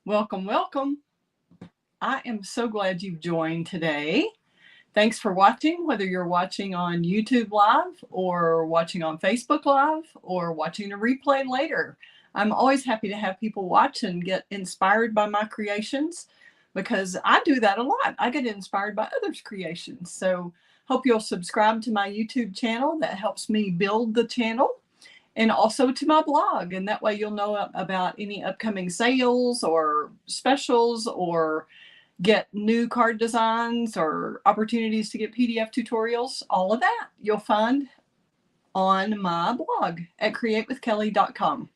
Welcome, welcome. I am so glad you've joined today. Thanks for watching, whether you're watching on YouTube Live or watching on Facebook Live or watching a replay later. I'm always happy to have people watch and get inspired by my creations because I do that a lot. I get inspired by others' creations. So hope you'll subscribe to my YouTube channel. That helps me build the channel. And also to my blog, and that way you'll know about any upcoming sales or specials or get new card designs or opportunities to get PDF tutorials. All of that you'll find on my blog at createwithkelley.com.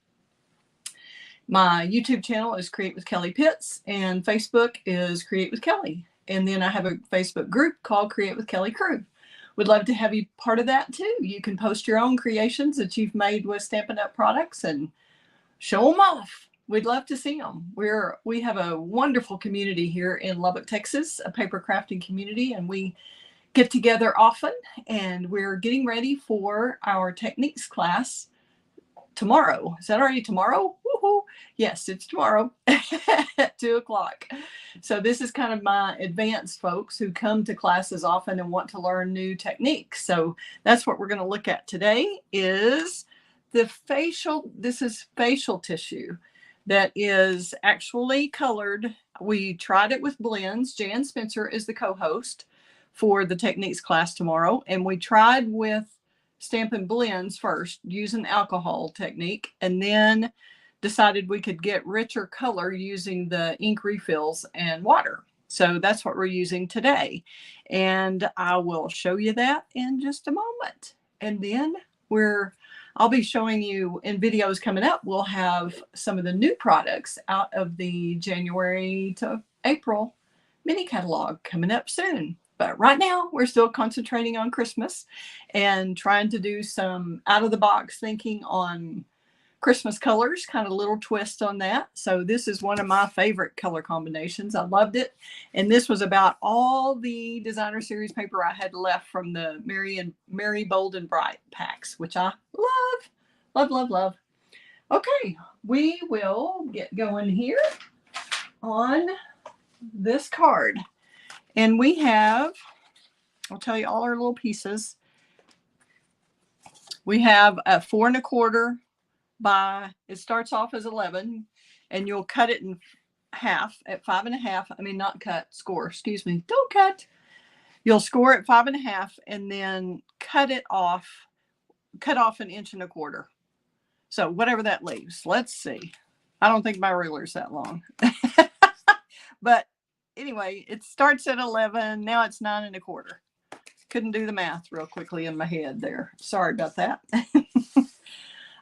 My YouTube channel is Create with Kelley Pitts, and Facebook is Create with Kelley. And then I have a Facebook group called Create with Kelley Crew. Would love to have you part of that too. You can post your own creations that you've made with Stampin' Up! Products and show them off. We'd love to see them. We have a wonderful community here in Lubbock, Texas, a paper crafting community, and we get together often, and we're getting ready for our techniques class tomorrow. Is that already tomorrow? Woohoo! Yes, it's tomorrow at 2 o'clock. So this is kind of my advanced folks who come to classes often and want to learn new techniques. So that's what we're going to look at today is this is facial tissue that is actually colored. We tried it with blends. Jan Spencer is the co-host for the techniques class tomorrow. And we tried with Stampin' blends first using alcohol technique, and then decided we could get richer color using the ink refills and water. So that's what we're using today. And I will show you that in just a moment. And then I'll be showing you in videos coming up. We'll have some of the new products out of the January to April mini catalog coming up soon. But right now, we're still concentrating on Christmas and trying to do some out-of-the-box thinking on Christmas colors, kind of a little twist on that. So this is one of my favorite color combinations. I loved it. And this was about all the designer series paper I had left from the Merry, Bold, and Bright packs, which I love, love, love, love. Okay, we will get going here on this card. And we have, I'll tell you all our little pieces. We have a 4 1/4 by, it starts off as 11, and you'll cut it in half at 5 1/2. I mean, not cut, score, excuse me. Don't cut. You'll score at 5 1/2 and then cut off 1 1/4 inches. So whatever that leaves. Let's see. I don't think my ruler's that long. But anyway, it starts at 11. Now it's 9 1/4. Couldn't do the math real quickly in my head there. Sorry about that.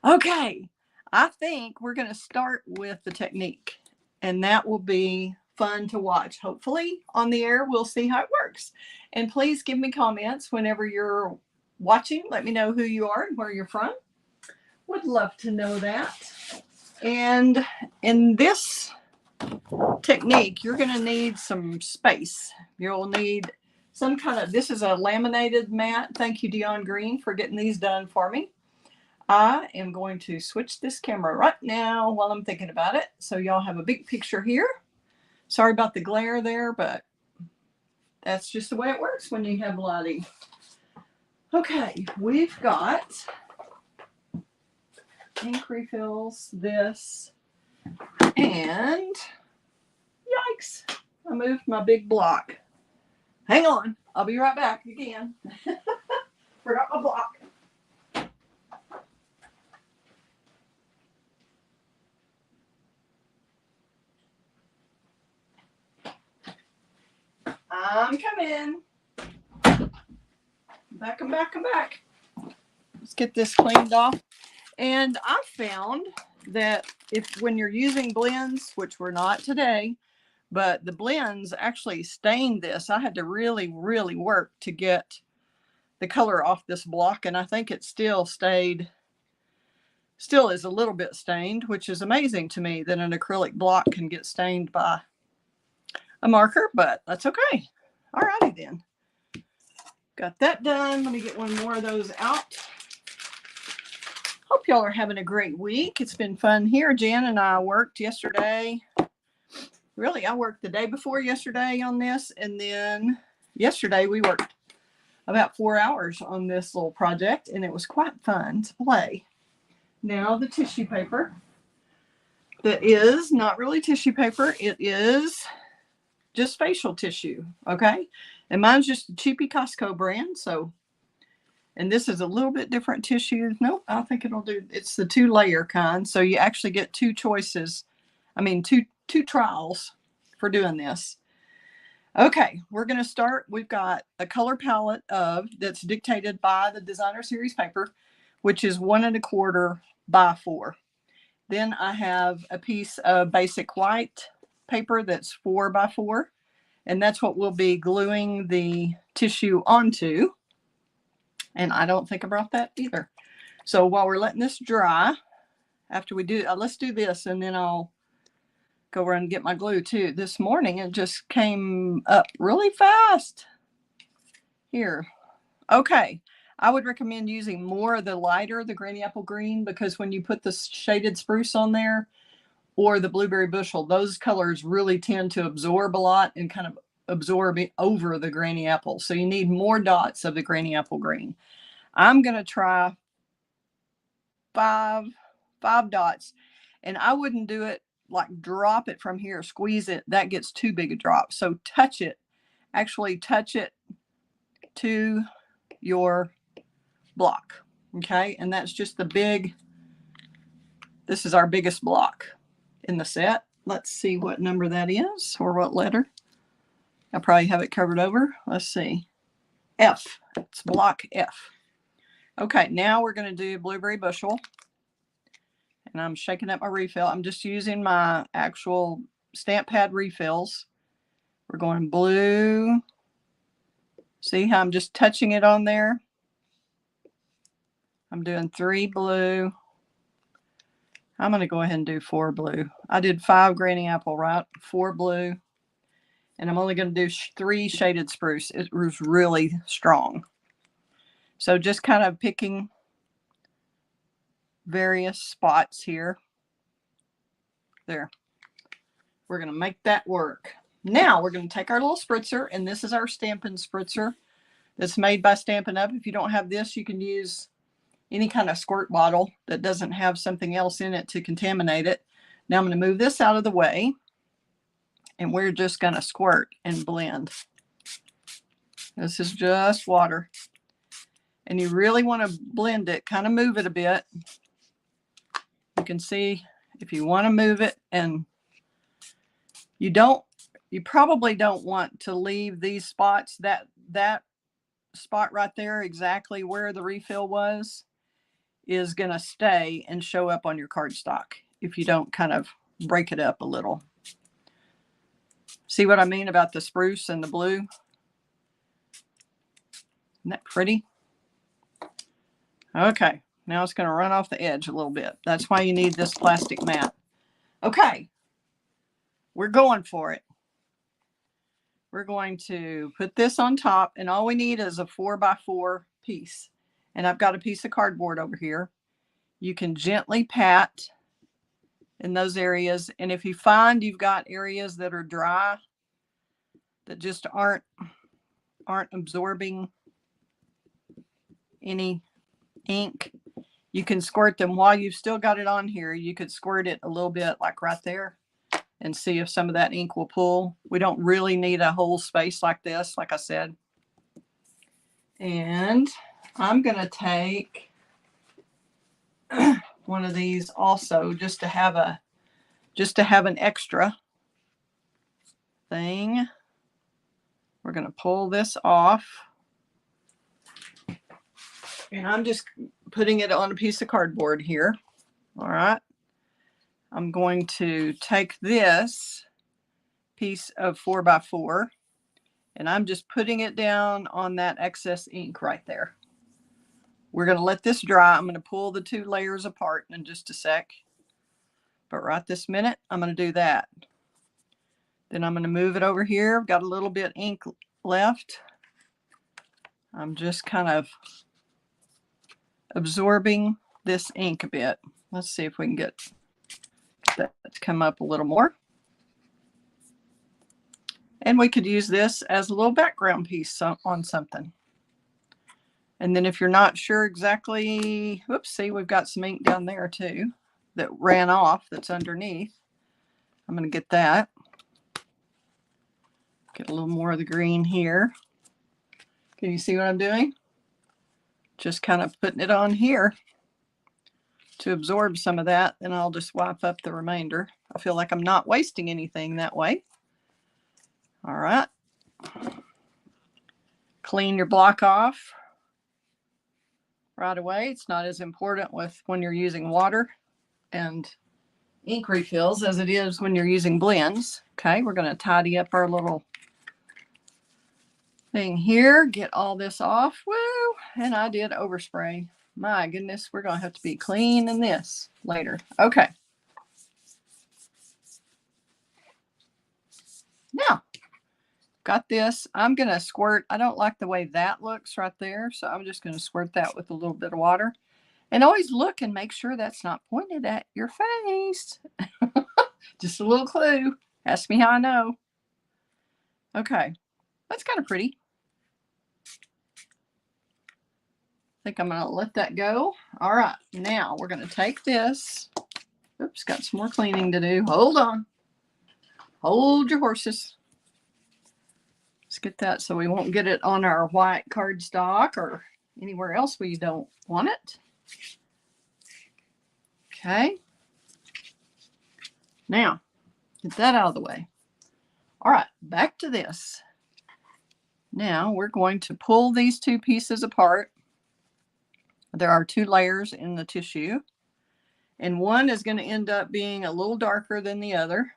Okay, I think we're going to start with the technique, and that will be fun to watch. Hopefully on the air, we'll see how it works. And please give me comments whenever you're watching. Let me know who you are and where you're from. Would love to know that. And in this technique, you're going to need some space. You'll need some kind of, this is a laminated mat. Thank you, Dion Green, for getting these done for me. I am going to switch this camera right now while I'm thinking about it, so y'all have a big picture here. Sorry about the glare there, but that's just the way it works when you have lighting. Okay, we've got ink refills, this, and yikes, I moved my big block. Hang on, I'll be right back again. Forgot my block. I'm coming. I'm back. Let's get this cleaned off. And I found that when you're using blends, which we're not today, but the blends actually stained this. I had to really, really work to get the color off this block, and I think it still is a little bit stained, which is amazing to me that an acrylic block can get stained by a marker, but that's okay. All righty then. Got that done. Let me get one more of those out. Hope y'all are having a great week. It's been fun here. Jan and I worked yesterday Really, I worked the day before yesterday on this, and then yesterday we worked about 4 hours on this little project, and it was quite fun to play. Now the tissue paper, that is not really tissue paper, it is just facial tissue, okay? And mine's just a cheapy Costco brand, so, and this is a little bit different tissue. Nope, I think it'll do, it's the 2-layer kind, so you actually get 2 choices, I mean two trials for doing this. Okay, we're going to start. We've got a color palette that's dictated by the designer series paper, which is 1 1/4 by 4. Then I have a piece of basic white paper that's 4 by 4, and that's what we'll be gluing the tissue onto. And I don't think I brought that either. So while we're letting this dry, after we do, let's do this, and then I'll go around and get my glue too. This morning it just came up really fast. Here. Okay. I would recommend using more of the lighter, the granny apple green, because when you put the shaded spruce on there or the blueberry bushel, those colors really tend to absorb a lot and kind of absorb it over the granny apple. So you need more dots of the granny apple green. I'm going to try five dots, and I wouldn't do it like drop it from here, squeeze it. That gets too big a drop. So touch it, actually touch it to your block. Okay. And that's just this is our biggest block in the set. Let's see what number that is or what letter. I probably have it covered over. Let's see. F. It's block F. Okay. Now we're going to do blueberry bushel. And I'm shaking up my refill. I'm just using my actual stamp pad refills. We're going blue. See how I'm just touching it on there? I'm doing 3 blue. I'm going to go ahead and do 4 blue. I did 5 granny apple, right? 4 blue. And I'm only going to do 3 shaded spruce. It was really strong. So just kind of picking various spots here. There. We're going to make that work. Now we're going to take our little spritzer, and this is our Stampin' spritzer that's made by Stampin' Up. If you don't have this, you can use any kind of squirt bottle that doesn't have something else in it to contaminate it. Now I'm going to move this out of the way, and we're just going to squirt and blend. This is just water. And you really want to blend it, kind of move it a bit. You can see if you want to move it, and you probably don't want to leave these spots, that spot right there, exactly where the refill was, is going to stay and show up on your cardstock if you don't kind of break it up a little. See what I mean about the spruce and the blue? Isn't that pretty? Okay, now it's going to run off the edge a little bit. That's why you need this plastic mat. Okay, we're going for it. We're going to put this on top, and all we need is a 4 by 4 piece. And I've got a piece of cardboard over here. You can gently pat in those areas. And if you find you've got areas that are dry, that just aren't absorbing any ink, you can squirt them while you've still got it on here. You could squirt it a little bit, like right there, and see if some of that ink will pull. We don't really need a whole space like this, like I said. And I'm going to take one of these also, just to have an extra thing. We're going to pull this off. And I'm just putting it on a piece of cardboard here. All right. I'm going to take this piece of 4 by 4, and I'm just putting it down on that excess ink right there. We're going to let this dry. I'm going to pull the 2 layers apart in just a sec. But right this minute, I'm going to do that. Then I'm going to move it over here. I've got a little bit ink left. I'm just kind of absorbing this ink a bit. Let's see if we can get that to come up a little more. And we could use this as a little background piece on something. And then if you're not sure exactly, whoops, see, we've got some ink down there too that ran off that's underneath. I'm going to get that. Get a little more of the green here. Can you see what I'm doing? Just kind of putting it on here to absorb some of that. Then I'll just wipe up the remainder. I feel like I'm not wasting anything that way. All right. Clean your block off right away. It's not as important with when you're using water and ink refills as it is when you're using blends. Okay, we're going to tidy up our little thing here. Get all this off. Woo! And I did overspray. My goodness, we're going to have to be cleaning this later. Okay. Now, got this. I'm going to squirt. I don't like the way that looks right there, so I'm just going to squirt that with a little bit of water. And always look and make sure that's not pointed at your face. Just a little clue. Ask me how I know. Okay, that's kind of pretty. I think I'm going to let that go. All right, now we're going to take this. Oops, got some more cleaning to do. Hold on. Hold your horses. Let's get that so we won't get it on our white cardstock or anywhere else where you don't want it. Okay. Now, get that out of the way. All right, back to this. Now we're going to pull these two pieces apart. There are two layers in the tissue, and one is going to end up being a little darker than the other.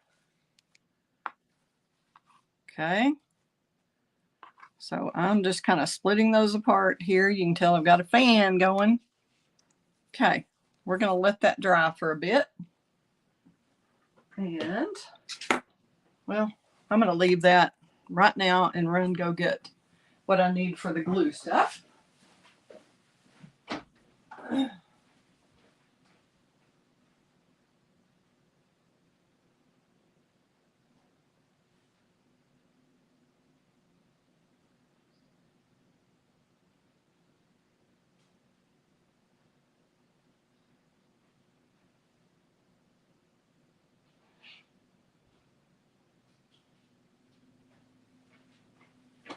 Okay. So I'm just kind of splitting those apart here. You can tell I've got a fan going. Okay, we're going to let that dry for a bit. And, well, I'm going to leave that right now and run go get what I need for the glue stuff.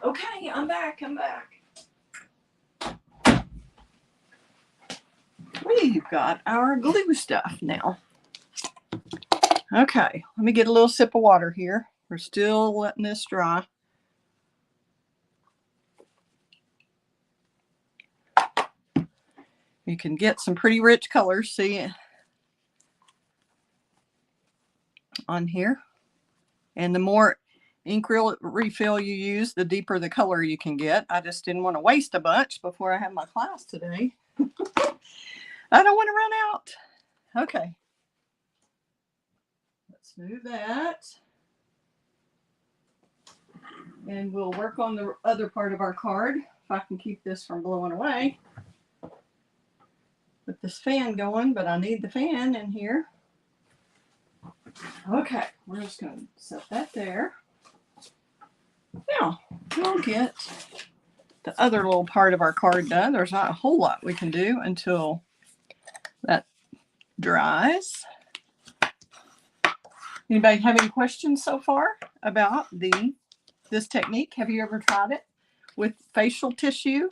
Okay, I'm back. We've got our glue stuff now. Okay, let me get a little sip of water here. We're still letting this dry. You can get some pretty rich colors, see, on here. And the more ink refill you use, the deeper the color you can get. I just didn't want to waste a bunch before I have my class today. I don't want to run out. Okay. Let's move that. And we'll work on the other part of our card. If I can keep this from blowing away. With this fan going, but I need the fan in here. Okay, we're just going to set that there. Now, we'll get the other little part of our card done. There's not a whole lot we can do until that dries. Anybody have any questions so far about this technique? Have you ever tried it with facial tissue?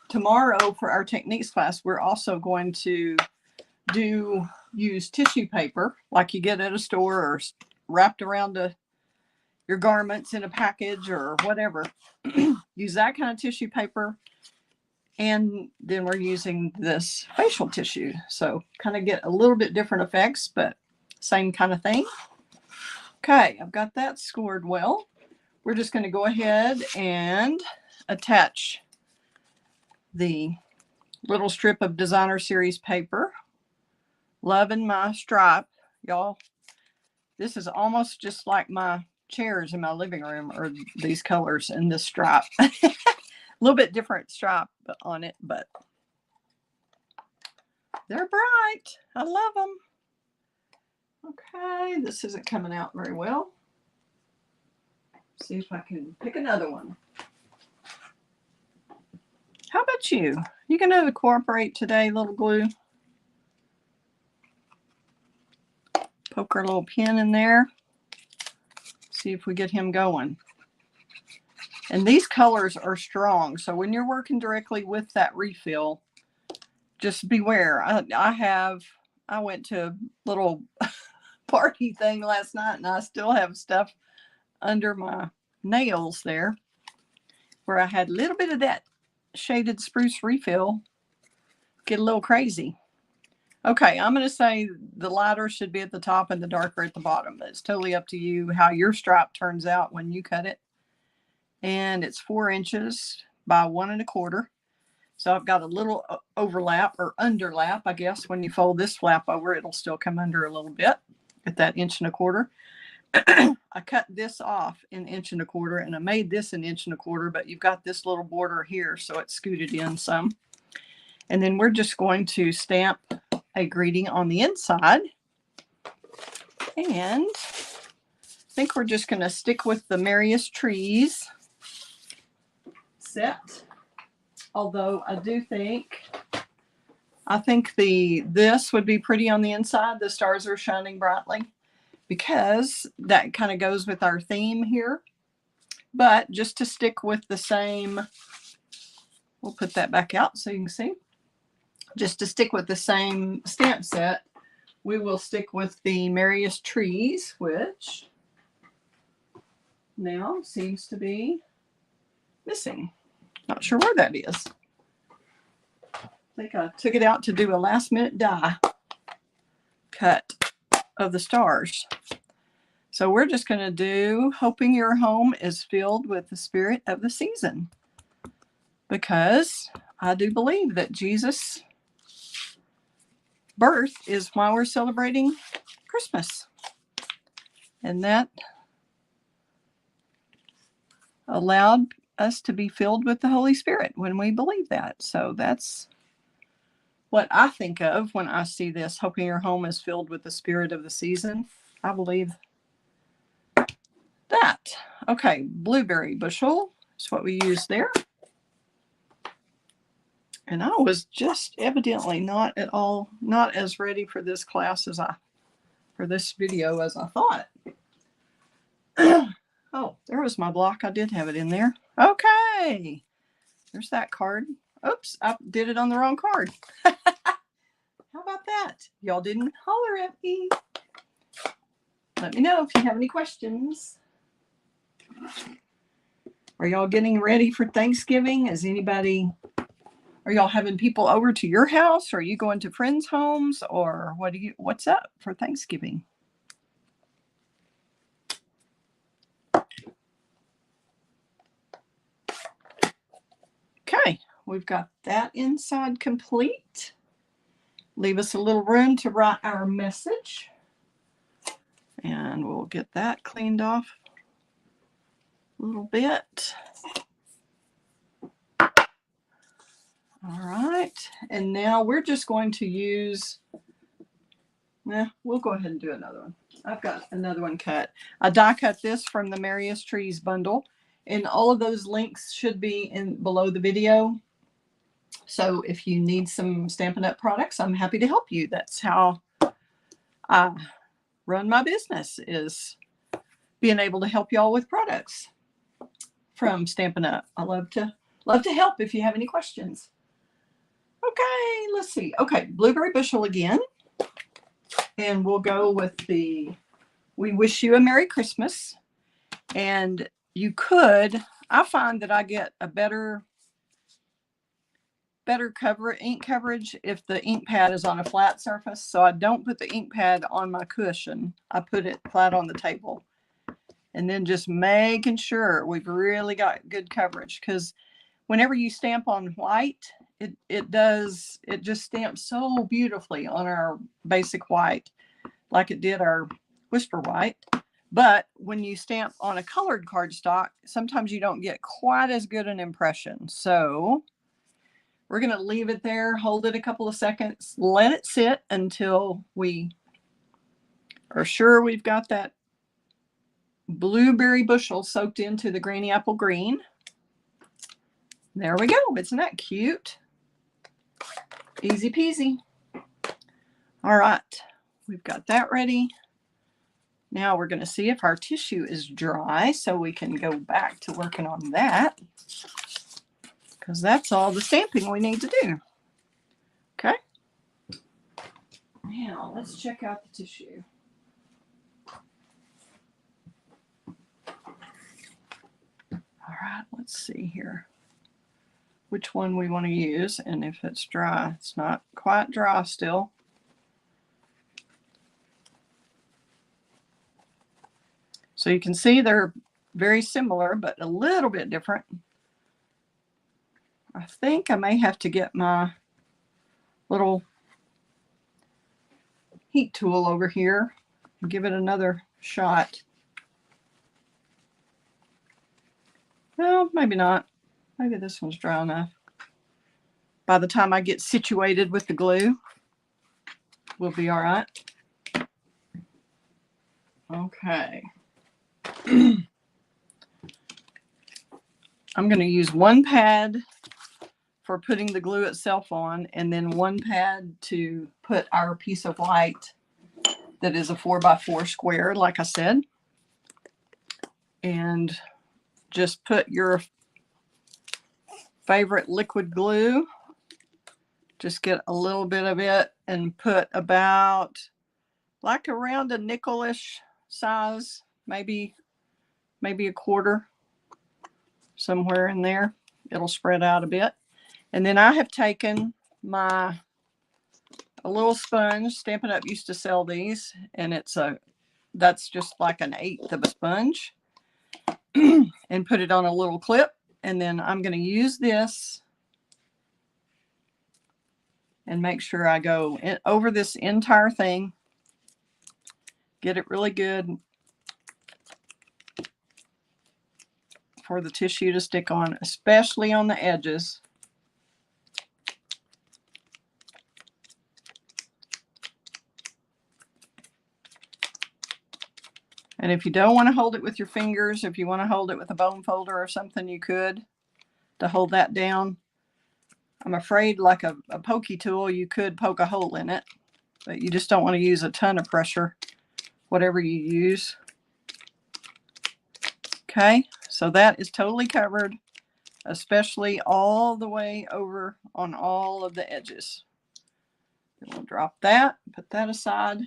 Tomorrow for our techniques class, we're also going to use tissue paper like you get at a store or wrapped around your garments in a package or whatever. Use that kind of tissue paper, and then we're using this facial tissue, so kind of get a little bit different effects, but same kind of thing. Okay, I've got that scored well. We're just going to go ahead and attach the little strip of designer series paper. Loving my stripe, y'all. This is almost just like my chairs in my living room, or these colors in this stripe. A little bit different stripe on it, but they're bright. I love them. Okay, this isn't coming out very well. See if I can pick another one. How about you? You gonna cooperate today, little glue? Poke our little pin in there. See if we get him going. And these colors are strong, so when you're working directly with that refill, just beware. I went to a little party thing last night, and I still have stuff under my nails there where I had a little bit of that shaded spruce refill get a little crazy. Okay, I'm going to say the lighter should be at the top and the darker at the bottom. It's totally up to you how your stripe turns out when you cut it. And it's 4 inches by 1 1/4. So I've got a little overlap or underlap, I guess. When you fold this flap over, it'll still come under a little bit at that 1 1/4. I cut this off in 1 1/4, and I made this an 1 1/4, but you've got this little border here, so it's scooted in some. And then we're just going to stamp a greeting on the inside. And I think we're just going to stick with the Merriest trees set. Although I think this would be pretty on the inside. The stars are shining brightly, because that kind of goes with our theme here. But just to stick with the same, we'll put that back out so you can see. Just to stick with the same stamp set, we will stick with the Merriest trees, which now seems to be missing. Not sure where that is. I think I took it out to do a last minute die cut of the stars. So we're just going to do hoping your home is filled with the spirit of the season, because I do believe that Jesus' birth is why we're celebrating Christmas, and that allowed us to be filled with the Holy Spirit when we believe that. So that's what I think of when I see this, hoping your home is filled with the spirit of the season. I believe that. Okay, blueberry bushel is what we use there. And I was just evidently not as ready for this class for this video as I thought. Oh, there was my block. I did have it in there. Okay, there's that card. Oops, I did it on the wrong card. How about that? Y'all didn't holler at me. Let me know if you have any questions. Are y'all getting ready for Thanksgiving? Are y'all having people over to your house? Or are you going to friends' homes? Or what's up for Thanksgiving? Okay, we've got that inside complete. Leave us a little room to write our message. And we'll get that cleaned off a little bit. All right, and now we're just going to use, we'll go ahead and do another one. I've got another one cut. I die cut this from the Merriest Trees bundle, and all of those links should be below the video. So if you need some Stampin' Up! Products, I'm happy to help you. That's how I run my business, is being able to help y'all with products from Stampin' Up! I love to help if you have any questions. Okay, let's see. Okay, blueberry bushel again. And we'll go with we wish you a Merry Christmas. And I find that I get a better ink coverage if the ink pad is on a flat surface. So I don't put the ink pad on my cushion. I put it flat on the table. And then just making sure we've really got good coverage, because whenever you stamp on white, it just stamps so beautifully on our basic white, like it did our Whisper White. But when you stamp on a colored cardstock, sometimes you don't get quite as good an impression. So we're going to leave it there, hold it a couple of seconds, let it sit until we are sure we've got that blueberry bushel soaked into the granny apple green. There we go. Isn't that cute? Easy peasy. All right, we've got that ready. Now we're going to see if our tissue is dry so we can go back to working on that, because that's all the stamping we need to do. Okay. Now let's check out the tissue. All right, let's see here which one we want to use, and if it's dry. It's not quite dry still. So you can see they're very similar, but a little bit different. I think I may have to get my little heat tool over here and give it another shot. Well, maybe not. Maybe this one's dry enough. By the time I get situated with the glue, we'll be all right. Okay. I'm going to use one pad for putting the glue itself on, and then one pad to put our piece of white that is a 4x4 square, like I said. And just put your favorite liquid glue. Just get a little bit of it and put about like around a nickel-ish size, maybe a quarter, somewhere in there. It'll spread out a bit. And then I have taken a little sponge. Stampin' Up! Used to sell these, and that's just like an 1/8 of a sponge, and put it on a little clip. And then I'm going to use this and make sure I go over this entire thing, get it really good for the tissue to stick on, especially on the edges. And if you don't want to hold it with your fingers, if you want to hold it with a bone folder or something, you could, to hold that down. I'm afraid like a pokey tool, you could poke a hole in it, but you just don't want to use a ton of pressure, whatever you use. Okay, so that is totally covered, especially all the way over on all of the edges. Then we'll drop that, put that aside.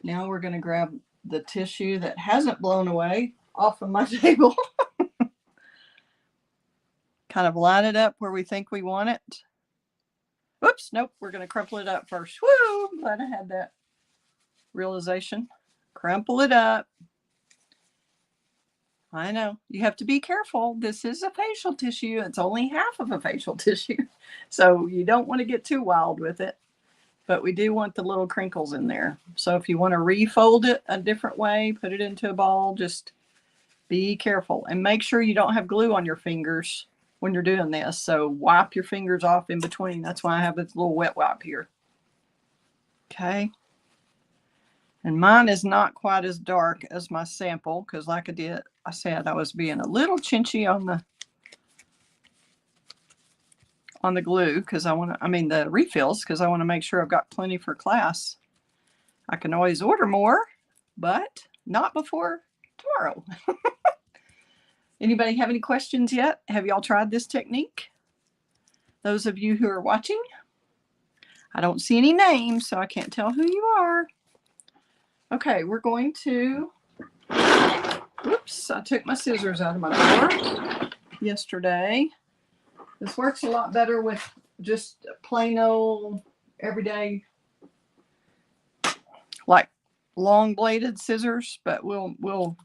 Now we're going to grab the tissue that hasn't blown away off of my table. Kind of line it up where we think we want it. Oops, nope, we're going to crumple it up first. Woo, I'm glad I had that realization. Crumple it up. I know, you have to be careful. This is a facial tissue. It's only half of a facial tissue. So you don't want to get too wild with it. But we do want the little crinkles in there. So if you want to refold it a different way, put it into a ball, just be careful. And make sure you don't have glue on your fingers when you're doing this. So wipe your fingers off in between. That's why I have this little wet wipe here. Okay. And mine is not quite as dark as my sample, because like I said, I was being a little chinchy on the glue, because the refills, because I want to make sure I've got plenty for class. I can always order more, but not before tomorrow. Anybody have any questions yet? Have y'all tried this technique? Those of you who are watching, I don't see any names, so I can't tell who you are. Okay, we're going to, oops, I took my scissors out of my drawer yesterday. This works a lot better with just plain old everyday, like long bladed scissors, but we'll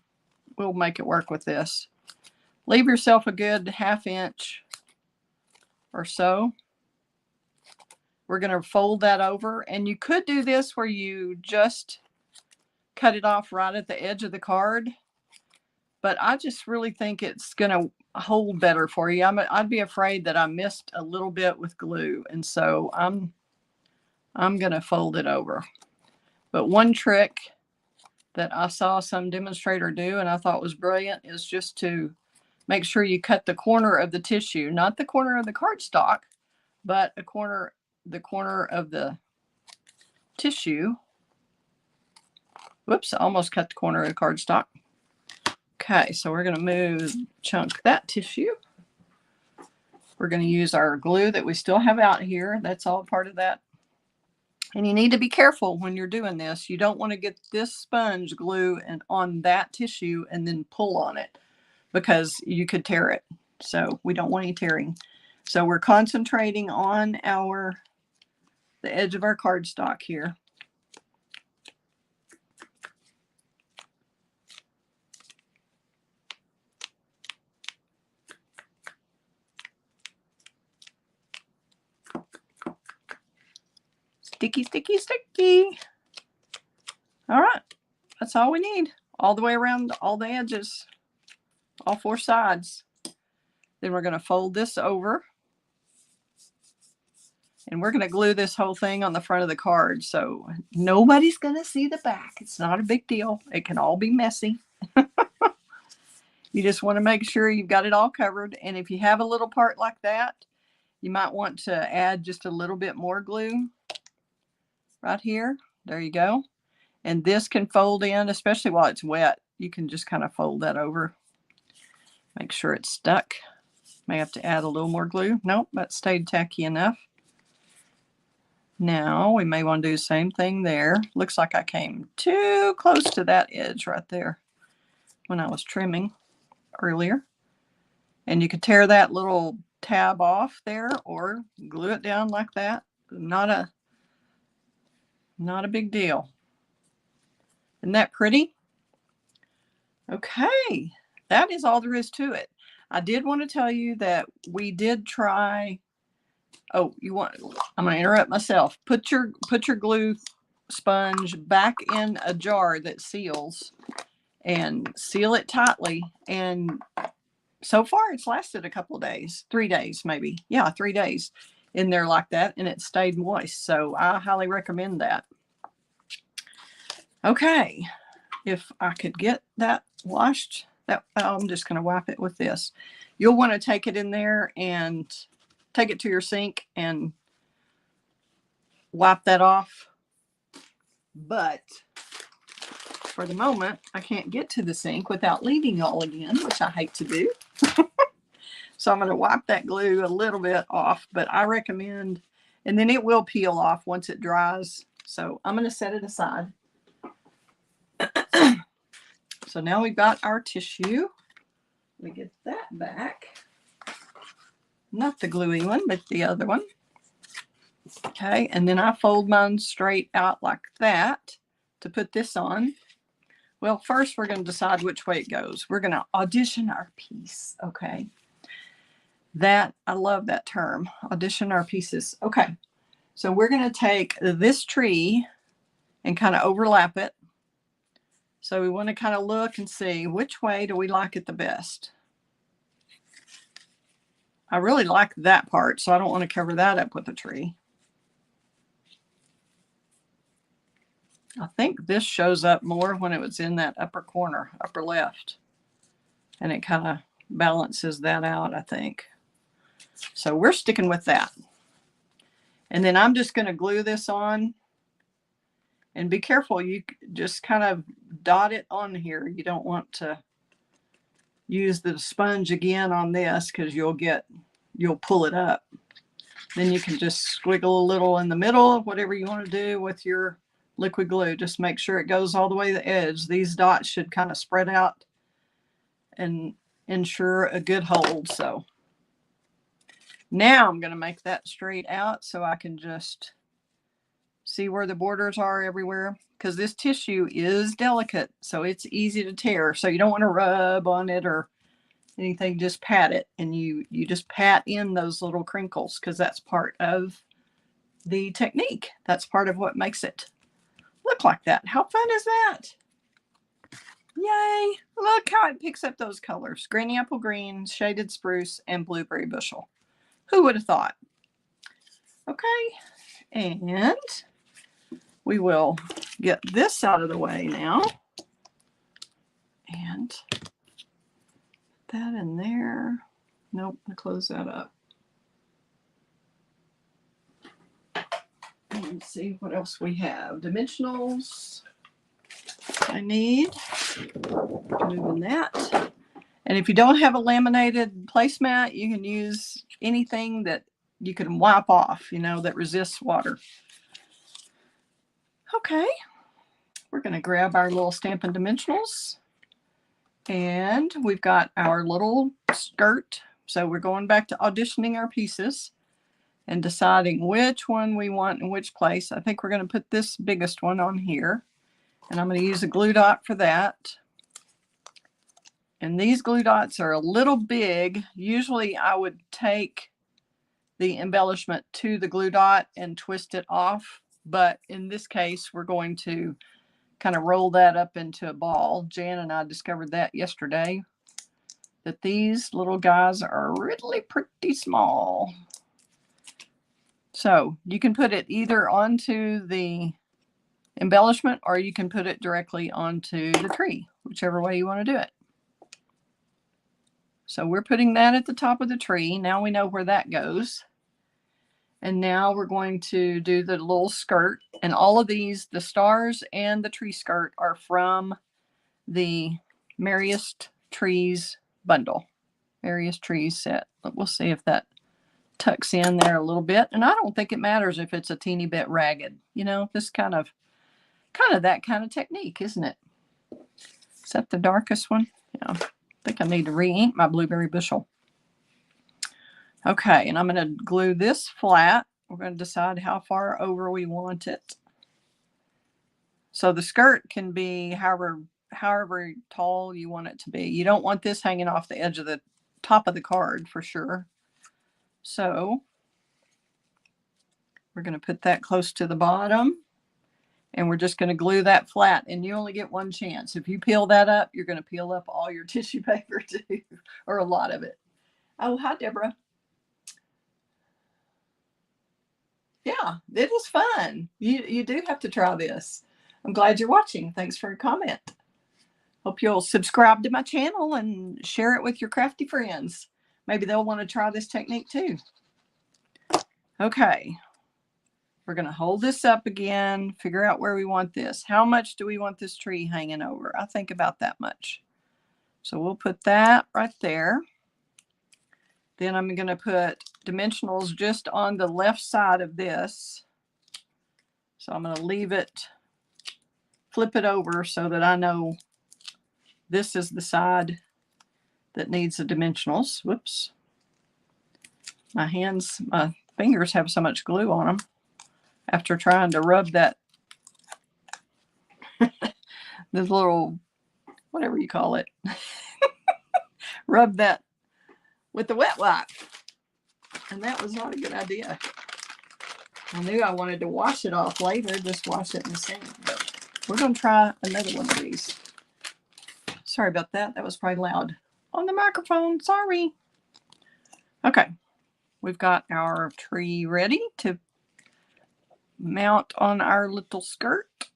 make it work with this. Leave yourself a good 1/2 inch or so. We're going to fold that over, and you could do this where you just cut it off right at the edge of the card, but I just really think it's going to hold better for you. I'd be afraid that I missed a little bit with glue, and so I'm going to fold it over. But one trick that I saw some demonstrator do and I thought was brilliant is just to make sure you cut the corner of the tissue, not the corner of the cardstock, but the corner of the tissue. Whoops, I almost cut the corner of the cardstock. Okay, so we're going to move chunk that tissue. We're going to use our glue that we still have out here. That's all part of that. And you need to be careful when you're doing this. You don't want to get this sponge glue and on that tissue and then pull on it because you could tear it. So we don't want any tearing. So we're concentrating on the edge of our cardstock here. Sticky, sticky, sticky. All right, that's all we need. All the way around all the edges, all four sides. Then we're going to fold this over. And we're going to glue this whole thing on the front of the card. So nobody's going to see the back. It's not a big deal. It can all be messy. You just want to make sure you've got it all covered. And if you have a little part like that, you might want to add just a little bit more glue right here. There you go. And this can fold in, especially while it's wet. You can just kind of fold that over. Make sure it's stuck. May have to add a little more glue. Nope, that stayed tacky enough. Now we may want to do the same thing there. Looks like I came too close to that edge right there when I was trimming earlier. And you could tear that little tab off there or glue it down like that. Not a big deal. Isn't that pretty? Okay, that is all there is to it. I did want to tell you that we did try. Oh, I'm going to interrupt myself. Put your glue sponge back in a jar that seals and seal it tightly. And so far it's lasted a couple of days, 3 days maybe. Yeah, 3 days in there like that, and it stayed moist. So I highly recommend that. Okay, if I could get that washed, I'm just going to wipe it with this. You'll want to take it in there and take it to your sink and wipe that off. But for the moment, I can't get to the sink without leaving y'all again, which I hate to do. So I'm going to wipe that glue a little bit off, but I recommend, and then it will peel off once it dries. So I'm going to set it aside. So now we've got our tissue. Let me get that back. Not the gluey one, but the other one. Okay, and then I fold mine straight out like that to put this on. Well, first we're going to decide which way it goes. We're going to audition our piece, okay? I love that term, audition our pieces. Okay, so we're going to take this tree and kind of overlap it. So we want to kind of look and see which way do we like it the best. I really like that part, so I don't want to cover that up with a tree. I think this shows up more when it was in that upper corner, upper left. And it kind of balances that out, I think. So we're sticking with that. And then I'm just going to glue this on. And be careful, you just kind of dot it on here. You don't want to use the sponge again on this because you'll pull it up. Then you can just squiggle a little in the middle of whatever you want to do with your liquid glue. Just make sure it goes all the way to the edge. These dots should kind of spread out and ensure a good hold. So now I'm going to make that straight out so I can just see where the borders are everywhere, because this tissue is delicate, so it's easy to tear. So you don't want to rub on it or anything, just pat it, and you just pat in those little crinkles because that's part of the technique. That's part of what makes it look like that. How fun is that? Yay! Look how it picks up those colors: granny apple green, shaded spruce, and blueberry bushel. Who would have thought? Okay, and we will get this out of the way now. And put that in there. Nope, I close that up. Let's see what else we have. Dimensionals I need. Moving that. And if you don't have a laminated placemat, you can use anything that you can wipe off, you know, that resists water. Okay, we're going to grab our little Stampin' Dimensionals. And we've got our little skirt. So we're going back to auditioning our pieces and deciding which one we want in which place. I think we're going to put this biggest one on here. And I'm going to use a glue dot for that. And these glue dots are a little big. Usually I would take the embellishment to the glue dot and twist it off. But in this case, we're going to kind of roll that up into a ball. Jan and I discovered that yesterday, that these little guys are really pretty small. So you can put it either onto the embellishment or you can put it directly onto the tree, whichever way you want to do it. So we're putting that at the top of the tree. Now we know where that goes. And now we're going to do the little skirt. And all of these, the stars and the tree skirt, are from the Merriest Trees bundle. Merriest Trees set. But we'll see if that tucks in there a little bit. And I don't think it matters if it's a teeny bit ragged. You know, this kind of that kind of technique, isn't it? Is that the darkest one? Yeah. I think I need to re-ink my blueberry bushel. Okay, and I'm going to glue this flat. We're going to decide how far over we want it. So the skirt can be however tall you want it to be. You don't want this hanging off the edge of the top of the card for sure. So we're going to put that close to the bottom. And we're just going to glue that flat. And you only get one chance. If you peel that up, you're going to peel up all your tissue paper too, or a lot of it. Oh, hi, Deborah. Yeah, it is fun. You do have to try this. I'm glad you're watching. Thanks for your comment. Hope you'll subscribe to my channel and share it with your crafty friends. Maybe they'll want to try this technique too. Okay. We're going to hold this up again, figure out where we want this. How much do we want this tree hanging over? I think about that much. So we'll put that right there. Then I'm going to put dimensionals just on the left side of this. So I'm going to leave it, flip it over so that I know this is the side that needs the dimensionals. Whoops. My fingers have so much glue on them after trying to rub that, this little, whatever you call it, rub that with the wet wipe. And that was not a good idea. I knew I wanted to wash it off later, just wash it in the sink. But we're going to try another one of these. Sorry about that. That was probably loud on the microphone. Sorry. Okay. We've got our tree ready to mount on our little skirt.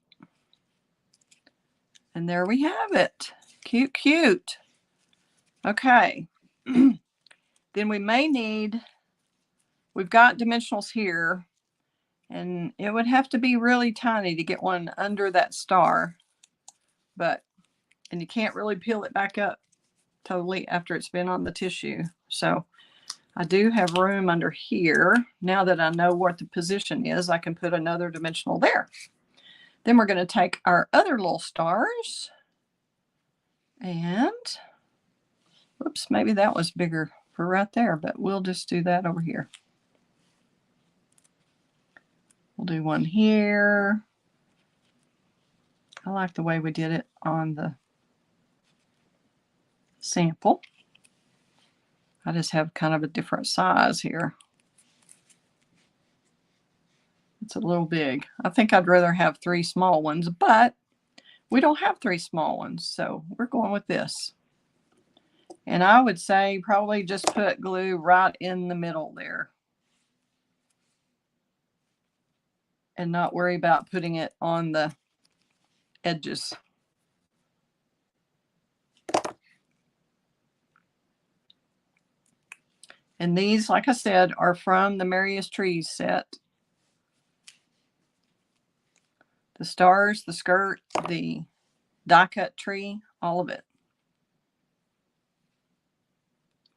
And there we have it. Cute, cute. Okay. Then we may need, we've got dimensionals here, and it would have to be really tiny to get one under that star. And you can't really peel it back up totally after it's been on the tissue. So I do have room under here. Now that I know what the position is, I can put another dimensional there. Then we're going to take our other little stars and, whoops, maybe that was bigger for right there, but we'll just do that over here. We'll do one here. I like the way we did it on the sample. I just have kind of a different size here. It's a little big. I think I'd rather have 3 small ones, but we don't have 3 small ones, so we're going with this. And I would say probably just put glue right in the middle there. And not worry about putting it on the edges. And these, like I said, are from the Merriest Trees set. The stars, the skirt, the die cut tree, all of it.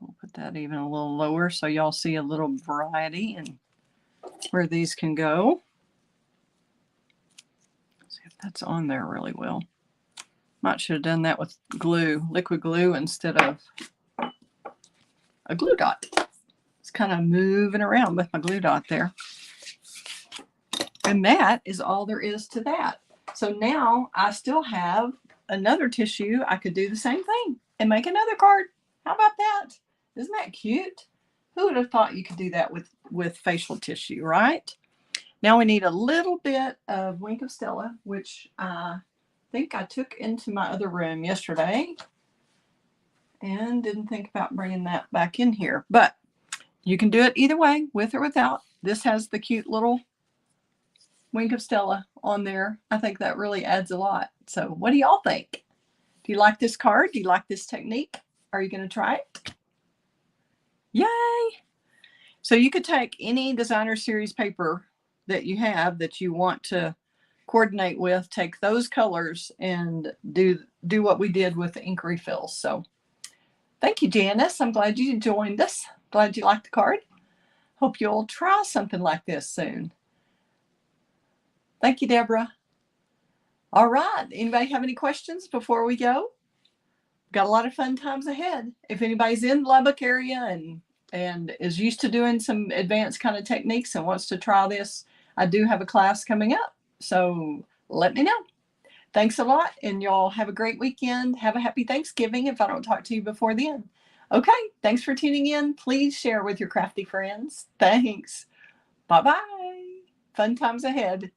We'll put that even a little lower so y'all see a little variety and where these can go. See if that's on there really well. Might should have done that with glue, liquid glue, instead of a glue dot. It's kind of moving around with my glue dot there. And that is all there is to that. So now I still have another tissue. I could do the same thing and make another card. How about that? Isn't that cute? Who would have thought you could do that with facial tissue, right? Now we need a little bit of Wink of Stella, which I think I took into my other room yesterday and didn't think about bringing that back in here. But you can do it either way, with or without. This has the cute little Wink of Stella on there. I think that really adds a lot. So what do y'all think? Do you like this card? Do you like this technique? Are you going to try it? Yay! So you could take any designer series paper that you have that you want to coordinate with, take those colors and do what we did with the ink refills. So thank you, Janice. I'm glad you joined us. Glad you liked the card. Hope you'll try something like this soon. Thank you, Deborah. All right. Anybody have any questions before we go? Got a lot of fun times ahead. If anybody's in the Lubbock area and is used to doing some advanced kind of techniques and wants to try this, I do have a class coming up. So let me know. Thanks a lot. And y'all have a great weekend. Have a happy Thanksgiving if I don't talk to you before then. Okay. Thanks for tuning in. Please share with your crafty friends. Thanks. Bye-bye. Fun times ahead.